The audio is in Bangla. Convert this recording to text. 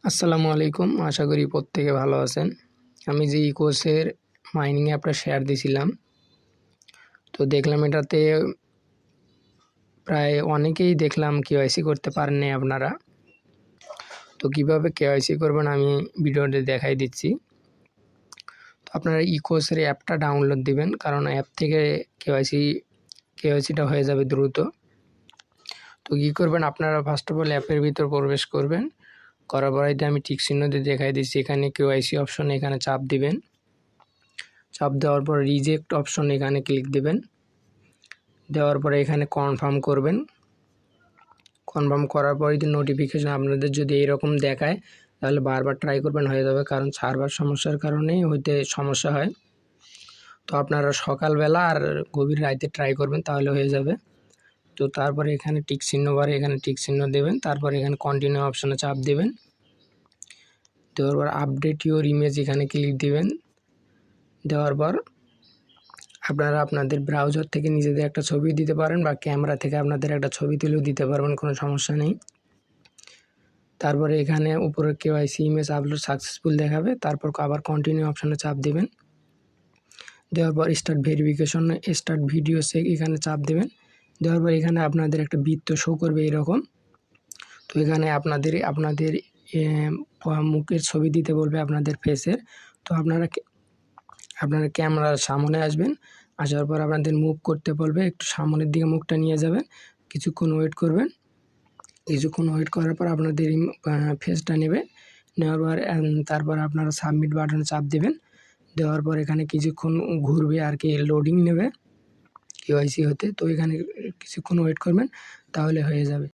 আসসালামু আলাইকুম। আশা করি প্রত্যেকে ভালো আছেন। আমি যে ইকোসের মাইনিং অ্যাপটা শেয়ার দিছিলাম, তো দেখলাম এটাতে প্রায় অনেকেই দেখলাম কেওয়াইসি করতে পারেন নাই আপনারা। তো কিভাবে কেওয়াইসি করবেন আমি ভিডিওতে দেখাই দিচ্ছি। তো আপনারা ইকোসের অ্যাপটা ডাউনলোড দিবেন, কারণ অ্যাপ থেকে কেওয়াইসিটা হয়ে যাবে দ্রুত। তো কী করবেন, আপনারা ফার্স্ট অফ অল অ্যাপের ভিতর প্রবেশ করবেন। করার পরে আমি টিক চিহ্ন দিয়ে দেখাই দিচ্ছি, এখানে কেওয়াইসি অপশন এখানে চাপ দিবেন। চাপ দেওয়ার পর রিজেক্ট অপশন এখানে ক্লিক দিবেন। দেওয়ার পরে এখানে কনফার্ম করবেন। কনফার্ম করার পরে যদি নোটিফিকেশন আপনাদের যদি এইরকম দেখায়, তাহলে বারবার ট্রাই করবেন, হয়ে যাবে। কারণ সার্ভার সমস্যার কারণেই হইতে সমস্যা হয়। তো আপনারা সকালবেলা আর গভীর রাতে ট্রাই করবেন, তাহলে হয়ে যাবে। তো তারপরে এখানে টিক চিহ্ন বারে এখানে টিক চিহ্ন দেবেন। তারপরে এখানে কন্টিনিউ অপশনে চাপ দেবেন। দেওয়ার পর আপডেট ইউর ইমেজ এখানে ক্লিক দিবেন। দেওয়ার পর আপনারা আপনাদের ব্রাউজার থেকে নিজেদের একটা ছবি দিতে পারেন, বা ক্যামেরা থেকে আপনাদের একটা ছবি তুলেও দিতে পারবেন, কোনো সমস্যা নেই। তারপরে এখানে উপরে কেওয়াইসি ইমেজ আপলোড সাকসেসফুল দেখাবে। তারপর আবার কন্টিনিউ অপশনে চাপ দেবেন। দেওয়ার পর start verification, start video check এখানে চাপ দেবেন। দেওয়ার পর এখানে আপনাদের একটা বৃত্ত শো করবে এরকম। তো এখানে আপনাদের মুখের ছবি দিতে বলবে, আপনাদের ফেসের। তো আপনারা ক্যামেরার সামনে আসবেন। আসার পর আপনাদের মুভ করতে বলবে, একটু সামনের দিকে মুখটা নিয়ে যাবেন। কিছুক্ষণ ওয়েট করবেন। কিছুক্ষণ ওয়েট করার পর আপনাদের ফেসটা নেবে। নেওয়ার পর তারপর আপনারা সাবমিট বাটনে চাপ দেবেন। দেওয়ার পর এখানে কিছুক্ষণ ঘুরবে আর কি, লোডিং নেবে কেওয়াইসি হতে। তো এখানে কিছুক্ষণ ওয়েট করবেন, তাহলে হয়ে যাবে।